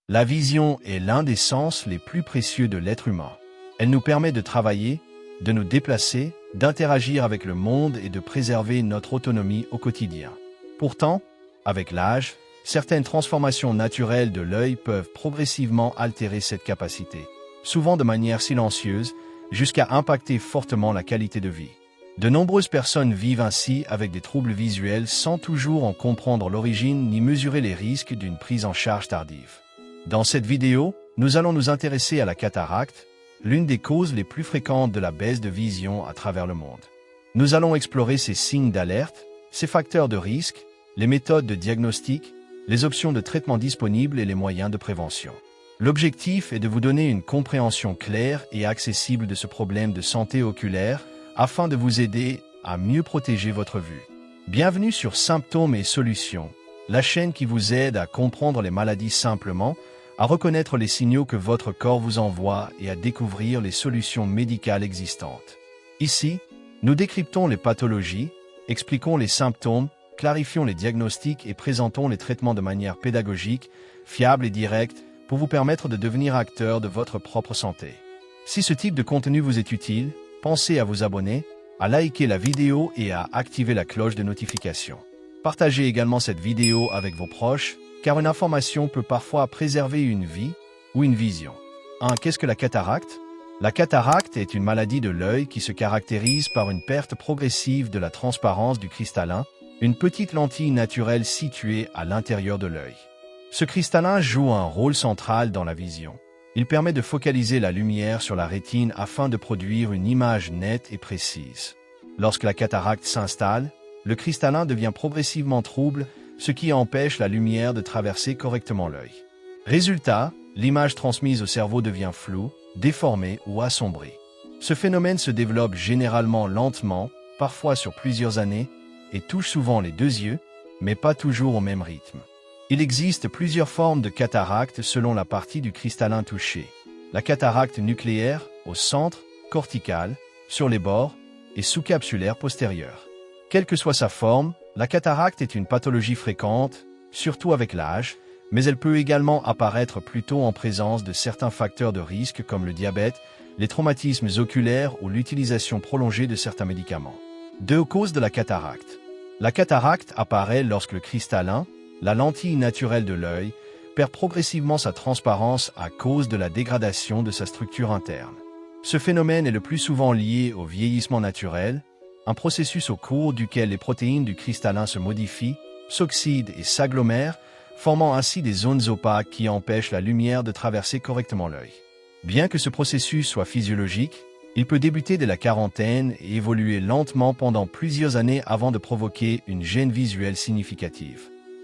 La vision est l'un des sens les plus précieux de l'être humain. Elle nous permet de travailler, de nous déplacer, d'interagir avec le monde et de préserver notre autonomie au quotidien. Pourtant, avec l'âge, certaines transformations naturelles de l'œil peuvent progressivement altérer cette capacité, souvent de manière silencieuse, jusqu'à impacter fortement la qualité de vie. De nombreuses personnes vivent ainsi avec des troubles visuels sans toujours en comprendre l'origine ni mesurer les risques d'une prise en charge tardive. Dans cette vidéo, nous allons nous intéresser à la cataracte, l'une des causes les plus fréquentes de la baisse de vision à travers le monde. Nous allons explorer ses signes d'alerte, ses facteurs de risque, les méthodes de diagnostic, les options de traitement disponibles et les moyens de prévention. L'objectif est de vous donner une compréhension claire et accessible de ce problème de santé oculaire afin de vous aider à mieux protéger votre vue. Bienvenue sur Symptômes et Solutions, la chaîne qui vous aide à comprendre les maladies simplement, à reconnaître les signaux que votre corps vous envoie et à découvrir les solutions médicales existantes. Ici, nous décryptons les pathologies, expliquons les symptômes, clarifions les diagnostics et présentons les traitements de manière pédagogique, fiable et directe pour vous permettre de devenir acteur de votre propre santé. Si ce type de contenu vous est utile, pensez à vous abonner, à liker la vidéo et à activer la cloche de notification. Partagez également cette vidéo avec vos proches, car une information peut parfois préserver une vie ou une vision. Qu'est-ce que la cataracte? La cataracte est une maladie de l'œil qui se caractérise par une perte progressive de la transparence du cristallin, une petite lentille naturelle située à l'intérieur de l'œil. Ce cristallin joue un rôle central dans la vision. Il permet de focaliser la lumière sur la rétine afin de produire une image nette et précise. Lorsque la cataracte s'installe, le cristallin devient progressivement trouble, ce qui empêche la lumière de traverser correctement l'œil. Résultat, l'image transmise au cerveau devient floue, déformée ou assombrie. Ce phénomène se développe généralement lentement, parfois sur plusieurs années, et touche souvent les deux yeux, mais pas toujours au même rythme. Il existe plusieurs formes de cataracte selon la partie du cristallin touchée. La cataracte nucléaire, au centre, corticale, sur les bords et sous-capsulaire postérieure. Quelle que soit sa forme, la cataracte est une pathologie fréquente, surtout avec l'âge, mais elle peut également apparaître plus tôt en présence de certains facteurs de risque comme le diabète, les traumatismes oculaires ou l'utilisation prolongée de certains médicaments. Deux causes de la cataracte. La cataracte apparaît lorsque le cristallin, la lentille naturelle de l'œil, perd progressivement sa transparence à cause de la dégradation de sa structure interne. Ce phénomène est le plus souvent lié au vieillissement naturel, un processus au cours duquel les protéines du cristallin se modifient, s'oxydent et s'agglomèrent, formant ainsi des zones opaques qui empêchent la lumière de traverser correctement l'œil. Bien que ce processus soit physiologique, il peut débuter dès la quarantaine et évoluer lentement pendant plusieurs années avant de provoquer une gêne visuelle significative.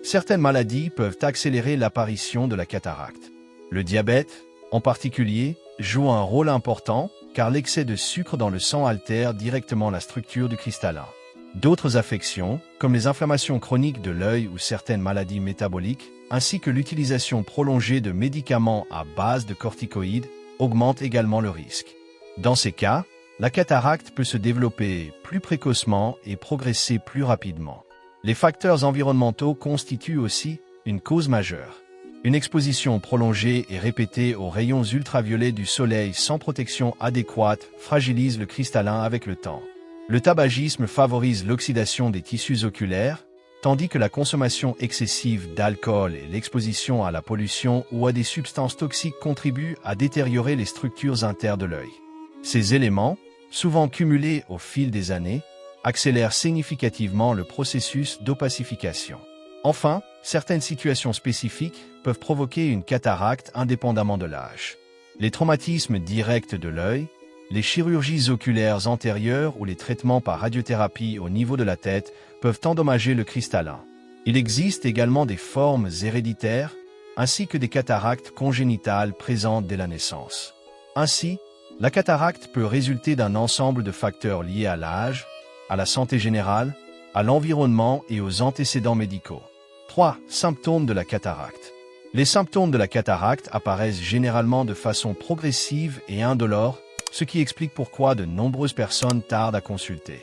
Certaines maladies peuvent accélérer l'apparition de la cataracte. Le diabète, en particulier, joue un rôle important car l'excès de sucre dans le sang altère directement la structure du cristallin. D'autres affections, comme les inflammations chroniques de l'œil ou certaines maladies métaboliques, ainsi que l'utilisation prolongée de médicaments à base de corticoïdes, augmentent également le risque. Dans ces cas, la cataracte peut se développer plus précocement et progresser plus rapidement. Les facteurs environnementaux constituent aussi une cause majeure. Une exposition prolongée et répétée aux rayons ultraviolets du soleil sans protection adéquate fragilise le cristallin avec le temps. Le tabagisme favorise l'oxydation des tissus oculaires, tandis que la consommation excessive d'alcool et l'exposition à la pollution ou à des substances toxiques contribuent à détériorer les structures internes de l'œil. Ces éléments, souvent cumulés au fil des années, accélèrent significativement le processus d'opacification. Enfin, certaines situations spécifiques peuvent provoquer une cataracte indépendamment de l'âge. Les traumatismes directs de l'œil, les chirurgies oculaires antérieures ou les traitements par radiothérapie au niveau de la tête peuvent endommager le cristallin. Il existe également des formes héréditaires, ainsi que des cataractes congénitales présentes dès la naissance. Ainsi, la cataracte peut résulter d'un ensemble de facteurs liés à l'âge, à la santé générale, à l'environnement et aux antécédents médicaux. 3. Symptômes de la cataracte. Les symptômes de la cataracte apparaissent généralement de façon progressive et indolore, ce qui explique pourquoi de nombreuses personnes tardent à consulter.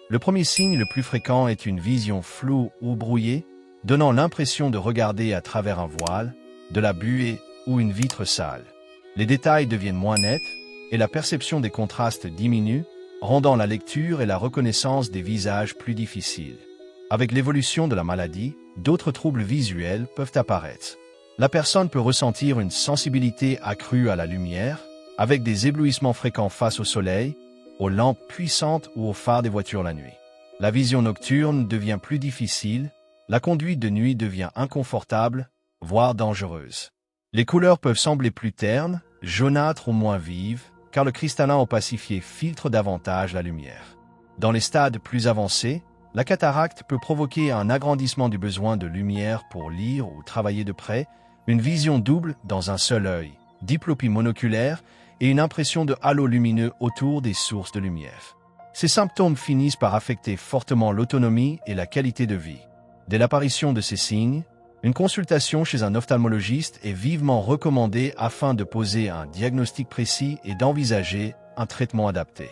Le premier signe le plus fréquent est une vision floue ou brouillée, donnant l'impression de regarder à travers un voile, de la buée ou une vitre sale. Les détails deviennent moins nets et la perception des contrastes diminue, rendant la lecture et la reconnaissance des visages plus difficiles. Avec l'évolution de la maladie, d'autres troubles visuels peuvent apparaître. La personne peut ressentir une sensibilité accrue à la lumière, avec des éblouissements fréquents face au soleil, aux lampes puissantes ou aux phares des voitures la nuit. La vision nocturne devient plus difficile, la conduite de nuit devient inconfortable, voire dangereuse. Les couleurs peuvent sembler plus ternes, jaunâtres ou moins vives, car le cristallin opacifié filtre davantage la lumière. Dans les stades plus avancés, la cataracte peut provoquer un agrandissement du besoin de lumière pour lire ou travailler de près, une vision double dans un seul œil, diplopie monoculaire et une impression de halo lumineux autour des sources de lumière. Ces symptômes finissent par affecter fortement l'autonomie et la qualité de vie. Dès l'apparition de ces signes, une consultation chez un ophtalmologiste est vivement recommandée afin de poser un diagnostic précis et d'envisager un traitement adapté.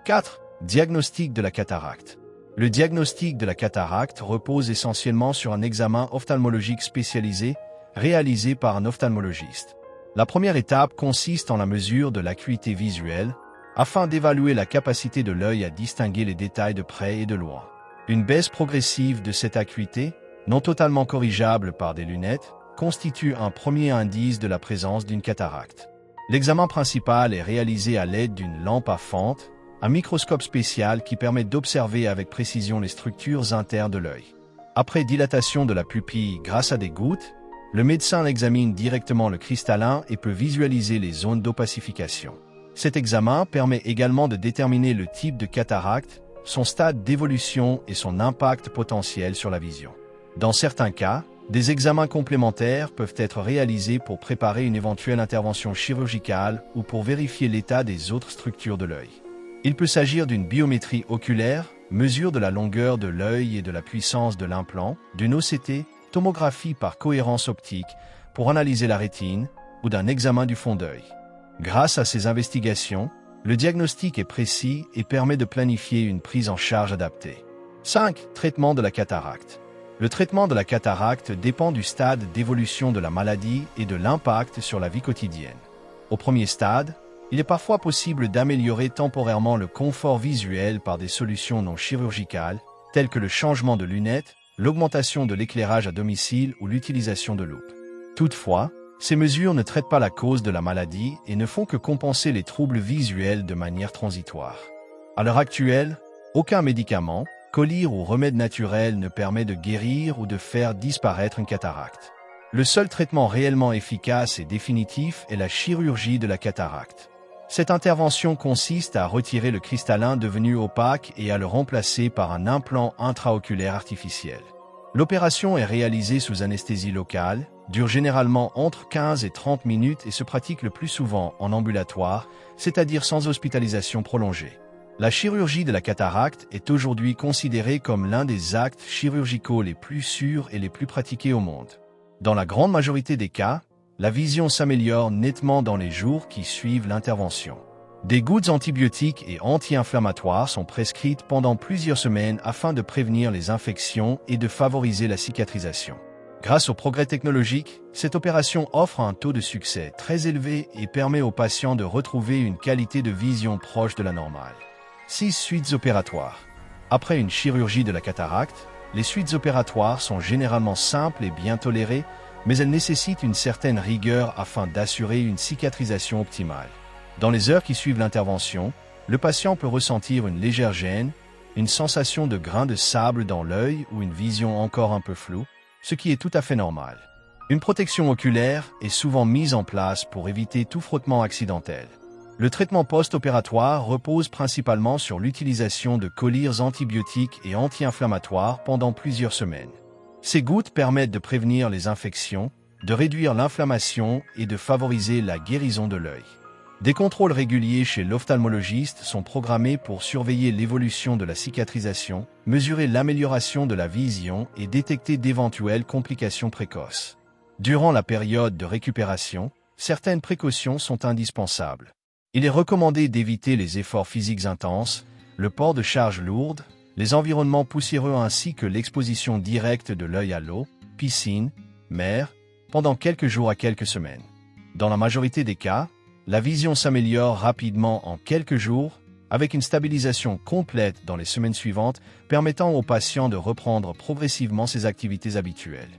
4. Diagnostic de la cataracte. Le diagnostic de la cataracte repose essentiellement sur un examen ophtalmologique spécialisé réalisé par un ophtalmologiste. La première étape consiste en la mesure de l'acuité visuelle afin d'évaluer la capacité de l'œil à distinguer les détails de près et de loin. Une baisse progressive de cette acuité, non totalement corrigeable par des lunettes, constitue un premier indice de la présence d'une cataracte. L'examen principal est réalisé à l'aide d'une lampe à fente, un microscope spécial qui permet d'observer avec précision les structures internes de l'œil. Après dilatation de la pupille grâce à des gouttes, le médecin examine directement le cristallin et peut visualiser les zones d'opacification. Cet examen permet également de déterminer le type de cataracte, son stade d'évolution et son impact potentiel sur la vision. Dans certains cas, des examens complémentaires peuvent être réalisés pour préparer une éventuelle intervention chirurgicale ou pour vérifier l'état des autres structures de l'œil. Il peut s'agir d'une biométrie oculaire, mesure de la longueur de l'œil et de la puissance de l'implant, d'une OCT, tomographie par cohérence optique, pour analyser la rétine, ou d'un examen du fond d'œil. Grâce à ces investigations, le diagnostic est précis et permet de planifier une prise en charge adaptée. 5. Traitement de la cataracte. Le traitement de la cataracte dépend du stade d'évolution de la maladie et de l'impact sur la vie quotidienne. Au premier stade, il est parfois possible d'améliorer temporairement le confort visuel par des solutions non chirurgicales, telles que le changement de lunettes, l'augmentation de l'éclairage à domicile ou l'utilisation de loupes. Toutefois, ces mesures ne traitent pas la cause de la maladie et ne font que compenser les troubles visuels de manière transitoire. À l'heure actuelle, aucun médicament, collyre ou remède naturel ne permet de guérir ou de faire disparaître une cataracte. Le seul traitement réellement efficace et définitif est la chirurgie de la cataracte. Cette intervention consiste à retirer le cristallin devenu opaque et à le remplacer par un implant intraoculaire artificiel. L'opération est réalisée sous anesthésie locale, dure généralement entre 15 et 30 minutes et se pratique le plus souvent en ambulatoire, c'est-à-dire sans hospitalisation prolongée. La chirurgie de la cataracte est aujourd'hui considérée comme l'un des actes chirurgicaux les plus sûrs et les plus pratiqués au monde. Dans la grande majorité des cas, la vision s'améliore nettement dans les jours qui suivent l'intervention. Des gouttes antibiotiques et anti-inflammatoires sont prescrites pendant plusieurs semaines afin de prévenir les infections et de favoriser la cicatrisation. Grâce au progrès technologique, cette opération offre un taux de succès très élevé et permet aux patients de retrouver une qualité de vision proche de la normale. 6 suites opératoires. Après une chirurgie de la cataracte, les suites opératoires sont généralement simples et bien tolérées, mais elles nécessitent une certaine rigueur afin d'assurer une cicatrisation optimale. Dans les heures qui suivent l'intervention, le patient peut ressentir une légère gêne, une sensation de grains de sable dans l'œil ou une vision encore un peu floue, ce qui est tout à fait normal. Une protection oculaire est souvent mise en place pour éviter tout frottement accidentel. Le traitement post-opératoire repose principalement sur l'utilisation de collyres antibiotiques et anti-inflammatoires pendant plusieurs semaines. Ces gouttes permettent de prévenir les infections, de réduire l'inflammation et de favoriser la guérison de l'œil. Des contrôles réguliers chez l'ophtalmologiste sont programmés pour surveiller l'évolution de la cicatrisation, mesurer l'amélioration de la vision et détecter d'éventuelles complications précoces. Durant la période de récupération, certaines précautions sont indispensables. Il est recommandé d'éviter les efforts physiques intenses, le port de charges lourdes, les environnements poussiéreux ainsi que l'exposition directe de l'œil à l'eau, piscine, mer, pendant quelques jours à quelques semaines. Dans la majorité des cas, la vision s'améliore rapidement en quelques jours, avec une stabilisation complète dans les semaines suivantes, permettant aux patients de reprendre progressivement ses activités habituelles.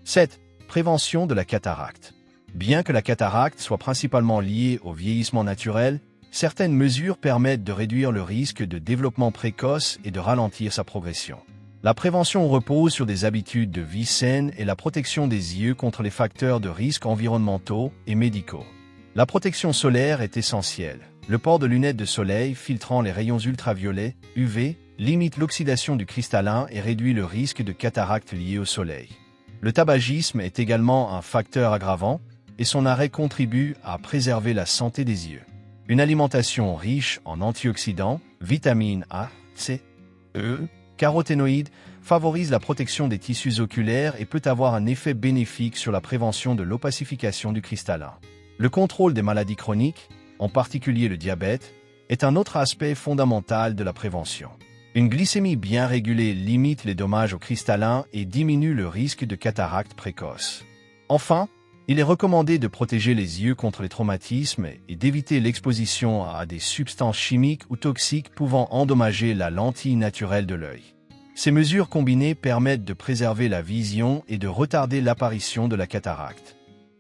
7. Prévention de la cataracte. Bien que la cataracte soit principalement liée au vieillissement naturel, certaines mesures permettent de réduire le risque de développement précoce et de ralentir sa progression. La prévention repose sur des habitudes de vie saines et la protection des yeux contre les facteurs de risque environnementaux et médicaux. La protection solaire est essentielle. Le port de lunettes de soleil filtrant les rayons ultraviolets, UV, limite l'oxydation du cristallin et réduit le risque de cataracte lié au soleil. Le tabagisme est également un facteur aggravant et son arrêt contribue à préserver la santé des yeux. Une alimentation riche en antioxydants, vitamines A, C, E, caroténoïdes favorise la protection des tissus oculaires et peut avoir un effet bénéfique sur la prévention de l'opacification du cristallin. Le contrôle des maladies chroniques, en particulier le diabète, est un autre aspect fondamental de la prévention. Une glycémie bien régulée limite les dommages au cristallin et diminue le risque de cataracte précoce. Enfin, il est recommandé de protéger les yeux contre les traumatismes et d'éviter l'exposition à des substances chimiques ou toxiques pouvant endommager la lentille naturelle de l'œil. Ces mesures combinées permettent de préserver la vision et de retarder l'apparition de la cataracte.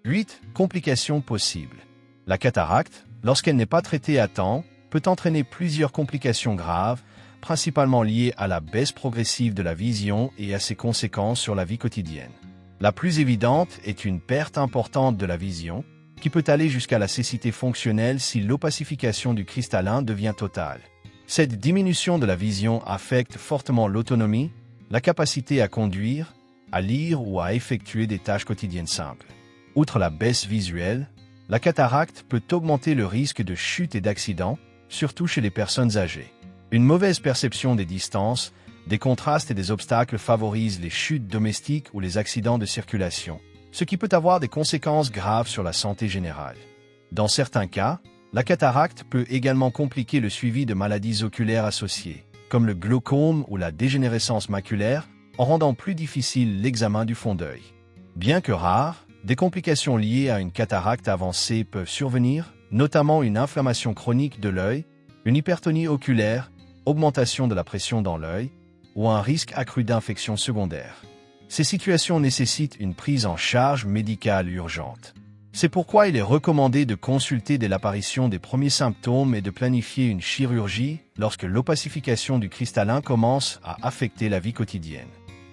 8. Complications possibles. La cataracte, lorsqu'elle n'est pas traitée à temps, peut entraîner plusieurs complications graves, principalement liées à la baisse progressive de la vision et à ses conséquences sur la vie quotidienne. La plus évidente est une perte importante de la vision, qui peut aller jusqu'à la cécité fonctionnelle si l'opacification du cristallin devient totale. Cette diminution de la vision affecte fortement l'autonomie, la capacité à conduire, à lire ou à effectuer des tâches quotidiennes simples. Outre la baisse visuelle, la cataracte peut augmenter le risque de chute et d'accident, surtout chez les personnes âgées. Une mauvaise perception des distances, des contrastes et des obstacles favorisent les chutes domestiques ou les accidents de circulation, ce qui peut avoir des conséquences graves sur la santé générale. Dans certains cas, la cataracte peut également compliquer le suivi de maladies oculaires associées, comme le glaucome ou la dégénérescence maculaire, en rendant plus difficile l'examen du fond d'œil. Bien que rares, des complications liées à une cataracte avancée peuvent survenir, notamment une inflammation chronique de l'œil, une hypertonie oculaire, augmentation de la pression dans l'œil, ou un risque accru d'infection secondaire. Ces situations nécessitent une prise en charge médicale urgente. C'est pourquoi il est recommandé de consulter dès l'apparition des premiers symptômes et de planifier une chirurgie lorsque l'opacification du cristallin commence à affecter la vie quotidienne.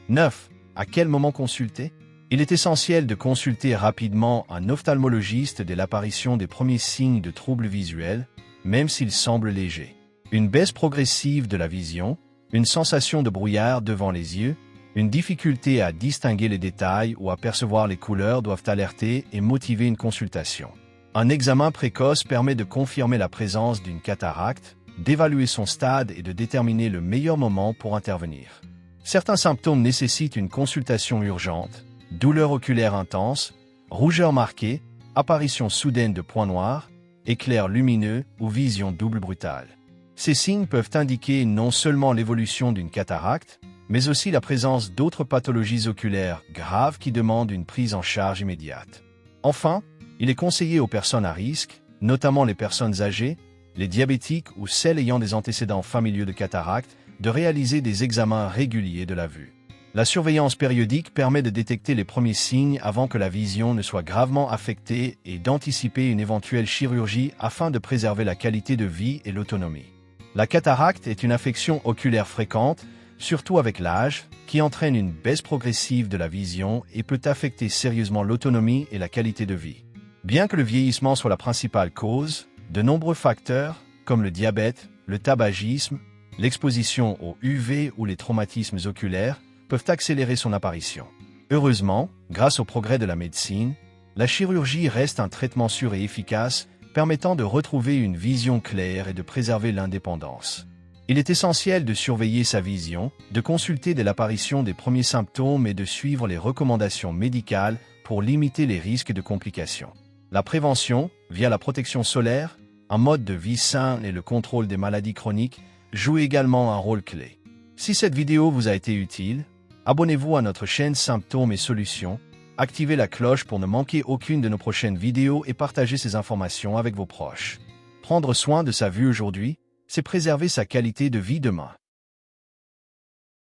9. À quel moment consulter ? Il est essentiel de consulter rapidement un ophtalmologiste dès l'apparition des premiers signes de troubles visuels, même s'ils semblent légers. Une baisse progressive de la vision, une sensation de brouillard devant les yeux, une difficulté à distinguer les détails ou à percevoir les couleurs doivent alerter et motiver une consultation. Un examen précoce permet de confirmer la présence d'une cataracte, d'évaluer son stade et de déterminer le meilleur moment pour intervenir. Certains symptômes nécessitent une consultation urgente: douleur oculaire intense, rougeur marquée, apparition soudaine de points noirs, éclairs lumineux ou vision double brutale. Ces signes peuvent indiquer non seulement l'évolution d'une cataracte, mais aussi la présence d'autres pathologies oculaires graves qui demandent une prise en charge immédiate. Enfin, il est conseillé aux personnes à risque, notamment les personnes âgées, les diabétiques ou celles ayant des antécédents familiaux de cataracte, de réaliser des examens réguliers de la vue. La surveillance périodique permet de détecter les premiers signes avant que la vision ne soit gravement affectée et d'anticiper une éventuelle chirurgie afin de préserver la qualité de vie et l'autonomie. La cataracte est une affection oculaire fréquente, surtout avec l'âge, qui entraîne une baisse progressive de la vision et peut affecter sérieusement l'autonomie et la qualité de vie. Bien que le vieillissement soit la principale cause, de nombreux facteurs, comme le diabète, le tabagisme, l'exposition aux UV ou les traumatismes oculaires, peuvent accélérer son apparition. Heureusement, grâce au progrès de la médecine, la chirurgie reste un traitement sûr et efficace, permettant de retrouver une vision claire et de préserver l'indépendance. Il est essentiel de surveiller sa vision, de consulter dès l'apparition des premiers symptômes et de suivre les recommandations médicales pour limiter les risques de complications. La prévention, via la protection solaire, un mode de vie sain et le contrôle des maladies chroniques, joue également un rôle clé. Si cette vidéo vous a été utile, abonnez-vous à notre chaîne Symptômes et Solutions Activez la cloche pour ne manquer aucune de nos prochaines vidéos et partagez ces informations avec vos proches. Prendre soin de sa vue aujourd'hui, c'est préserver sa qualité de vie demain.